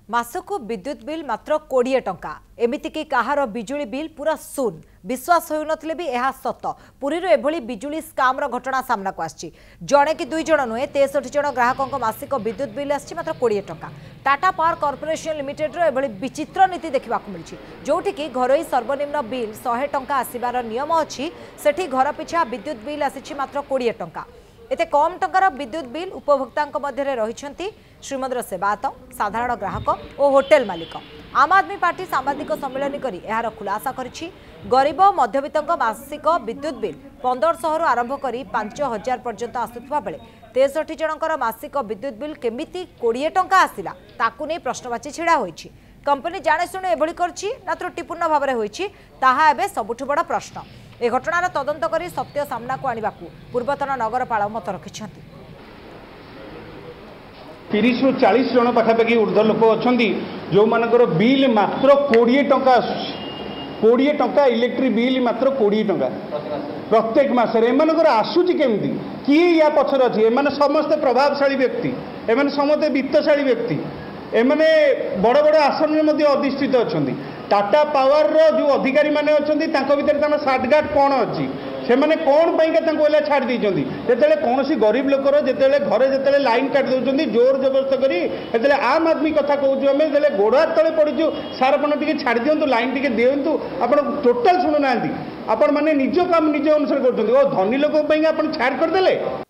मासको विद्युत बिल मात्र 20 टंका एमितिकी कहार बिजुली बिल पूरा शून विश्वास होउनथले भी यह सत पुरी एभली बिजुली स्काम घटना सामना को आछि जणे कि दुई जण नुहे 63 जण ग्राहकों मासिक विद्युत बिल आछि मात्र 20 टंका। टाटा पावर कॉर्पोरेशन लिमिटेड रो एभली विचित्र नीति देखा मिली जोटि कि घरोई सर्वनिम्न बिल 100 टंका आसबार नियम अच्छी सेठी घर पिछा विद्युत बिल आछि मात्र 20 टंका। एते कम टंकार विद्युत बिल उपभोक्ता मध्य रही श्रीमंदर सेवायत साधारण ग्राहक और होटेल मालिक। आम आदमी पार्टी सांबादिक सम्मेलन करी एहार खुलासा करिछि। गरीब मध्यवित्त मासिक विद्युत बिल 1500 आरंभ करी 5000 पर्यंत आसुवा बेले 63 जनकर मासिक विद्युत बिल केमिति 20 टंका आसिला ताकू नहीं प्रश्नवाची छिड़ा होइछि। कंपनी जाणेशुणे एभली करछि ना त्रुटिपूर्ण भाव में होइछि ताहा एबे सबुठु बड़ प्रश्न। ए घटनार तदंत करी सत्य सामना को आनिबाकू पूर्वतन नगरपाल मत रखिछन्ति। 30 ରୁ 40 जन पाखापाखि ऊर्ध्व लोक अच्छा जो मानकर बिल मात्र 20 टंका 20 टंका इलेक्ट्रिक बिल मात्र 20 टंका प्रत्येक मासरे एमानकर आसूची केमती किए या पछर अछि एमाने समस्त प्रभावशाली व्यक्ति एमाने समस्त वित्तशाली व्यक्ति एमाने बड़ बड़ आसन में मध्य अधिष्ठित अच्छा टाटा पावर जो अधिकारी माने अच्छे भर सार्टगार्ड कौन अच्छी से मैंने कौन पाइका छाड़ देते जिते कौन गरीब लोकर जिते घरे जिते लाइन काट दौरान जोर जबरदस्त करी आम आदमी कथा कहूँ आम जो गोड़ हाथ तले पड़ू सार आप छाड़ दिंतु लाइन टी दिंतु आप टोटाल शुणुना आपण मैंने निज काम निज अनुसार कर धनी लोक छाड़ करदे।